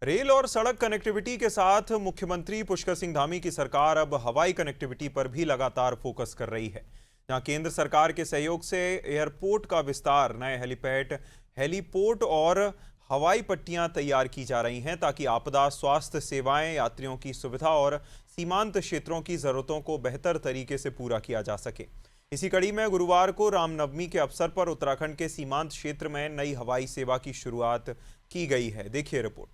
Rail और सड़क connectivity के साथ मुख्यमंत्री पुष्कर सिंह धामी की सरकार अब हवाई कनेक्टिविटी पर भी लगातार फोकस कर रही है। जहां केंद्र सरकार के सहयोग से एयरपोर्ट का विस्तार, नए हेलीपैड, हेलीपोर्ट और हवाई पट्टियां तैयार की जा रही हैं ताकि आपदा, स्वास्थ्य सेवाएं, यात्रियों की सुविधा और सीमांत क्षेत्रों की जरूरतों को बेहतर तरीके से पूरा किया जा सके। इसी कड़ी में गुरुवार को रामनवमी के अवसर पर उत्तराखंड के सीमांत क्षेत्र में नई हवाई सेवा की शुरुआत की गई है। देखिए रिपोर्ट।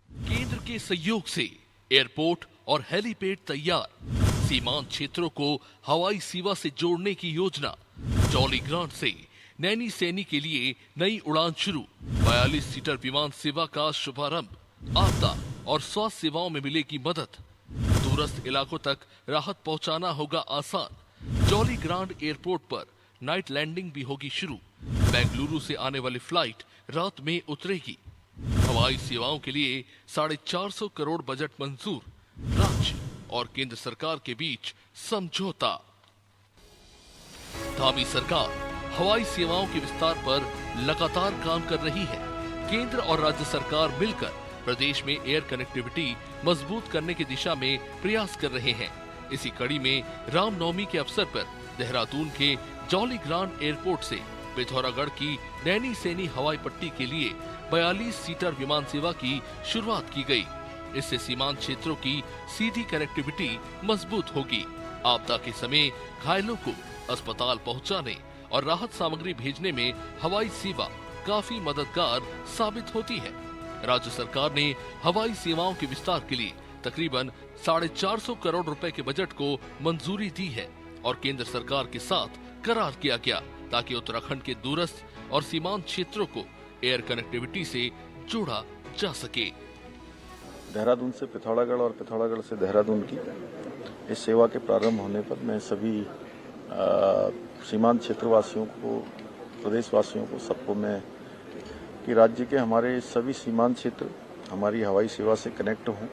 केंद्र के सहयोग से एयरपोर्ट और हेलीपैड तैयार, सीमांत क्षेत्रों को हवाई सेवा से जोड़ने की योजना, जॉली ग्रांट से नैनी सैनी के लिए नई उड़ान शुरू, 42 सीटर विमान सेवा का शुभारंभ, आपदा और स्वास्थ्य सेवाओं में मिलेगी मदद, दूरस्थ इलाकों तक राहत पहुंचाना होगा आसान, जॉली ग्रांट एयरपोर्ट पर नाइट लैंडिंग भी होगी शुरू, बेंगलुरु से आने वाली फ्लाइट रात में उतरेगी, हवाई सेवाओं के लिए 450 करोड़ बजट मंजूर, राज्य और केंद्र सरकार के बीच समझौता। धामी सरकार हवाई सेवाओं के विस्तार पर लगातार काम कर रही है। केंद्र और राज्य सरकार मिलकर प्रदेश में एयर कनेक्टिविटी मजबूत करने की दिशा में प्रयास कर रहे हैं। इसी कड़ी में रामनवमी के अवसर पर देहरादून के जॉली ग्रांट एयरपोर्ट से पिथौरागढ़ की नैनी सैनी हवाई पट्टी के लिए 42 सीटर विमान सेवा की शुरुआत की गई। इससे सीमांत क्षेत्रों की सीधी कनेक्टिविटी मजबूत होगी। आपदा के समय घायलों को अस्पताल पहुंचाने और राहत सामग्री भेजने में हवाई सेवा काफी मददगार साबित होती है। राज्य सरकार ने हवाई सेवाओं के विस्तार के लिए तकरीबन 450 करोड़ रुपए के बजट को मंजूरी दी है और केंद्र सरकार के साथ करार किया गया ताकि उत्तराखंड के दूरस्थ और सीमांत क्षेत्रों को एयर कनेक्टिविटी से जोड़ा जा सके। देहरादून से पिथौरागढ़ और पिथौरागढ़ से देहरादून की इस सेवा के प्रारंभ होने पर मैं सभी सीमांत क्षेत्रवासियों को, प्रदेशवासियों को, सबको मैं कि राज्य के हमारे सभी सीमांत क्षेत्र हमारी हवाई सेवा से कनेक्ट हों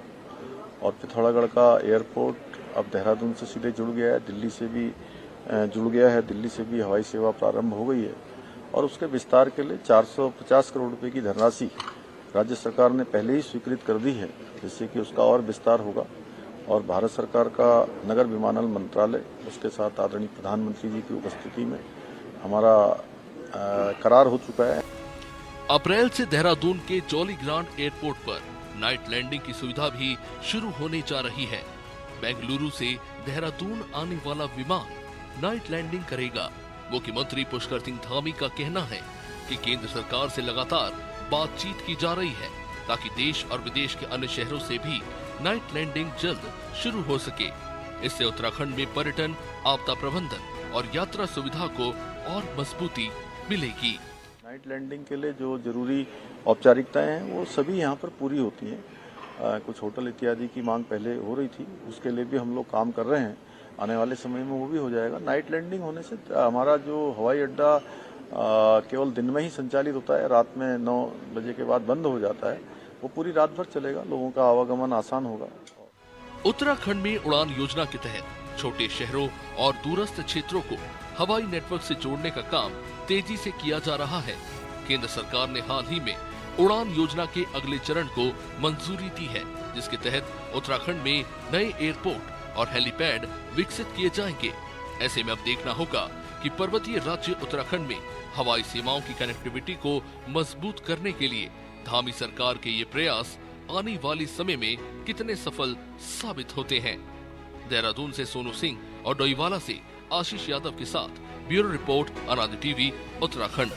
और पिथौरागढ़ का एयरपोर्ट अब देहरादून से सीधे जुड़ गया है, दिल्ली से भी जुड़ गया है, दिल्ली से भी हवाई सेवा प्रारंभ हो गई है और उसके विस्तार के लिए 450 करोड़ रुपए की धनराशि राज्य सरकार ने पहले ही स्वीकृत कर दी है, जिससे कि उसका और विस्तार होगा और भारत सरकार का नगर विमानन मंत्रालय, उसके साथ आदरणीय प्रधानमंत्री जी की उपस्थिति में हमारा करार हो चुका है। अप्रैल से देहरादून के जॉली ग्रांट एयरपोर्ट पर नाइट लैंडिंग की सुविधा भी शुरू होने जा रही है। बेंगलुरु से देहरादून आने वाला विमान नाइट लैंडिंग करेगा। मुख्यमंत्री पुष्कर सिंह धामी का कहना है कि केंद्र सरकार से लगातार बातचीत की जा रही है ताकि देश और विदेश के अन्य शहरों से भी नाइट लैंडिंग जल्द शुरू हो सके। इससे उत्तराखंड में पर्यटन, आपदा प्रबंधन और यात्रा सुविधा को और मजबूती मिलेगी। नाइट लैंडिंग के लिए जो जरूरी औपचारिकताएं हैं वो सभी यहाँ पर पूरी होती हैं। कुछ होटल इत्यादि की मांग पहले हो रही थी, उसके लिए भी हम लोग काम कर रहे हैं। आने वाले समय में वो भी हो जाएगा। नाइट लैंडिंग होने से हमारा जो हवाई अड्डा केवल दिन में ही संचालित होता है, रात में 9 बजे के बाद बंद हो जाता है, वो पूरी रात भर चलेगा, लोगों का आवागमन आसान होगा। उत्तराखंड में उड़ान योजना के तहत छोटे शहरों और दूरस्थ क्षेत्रों को हवाई नेटवर्क से जोड़ने का काम तेजी से किया जा रहा है। केंद्र सरकार ने हाल ही में उड़ान योजना के अगले चरण को मंजूरी दी है, जिसके तहत उत्तराखंड में नए एयरपोर्ट और हेलीपैड विकसित किए जाएंगे। ऐसे में अब देखना होगा कि पर्वतीय राज्य उत्तराखंड में हवाई सेवाओं की कनेक्टिविटी को मजबूत करने के लिए धामी सरकार के ये प्रयास आने वाले समय में कितने सफल साबित होते हैं। देहरादून से सोनू सिंह और डोईवाला से आशीष यादव के साथ ब्यूरो रिपोर्ट, अनादि टीवी, उत्तराखंड।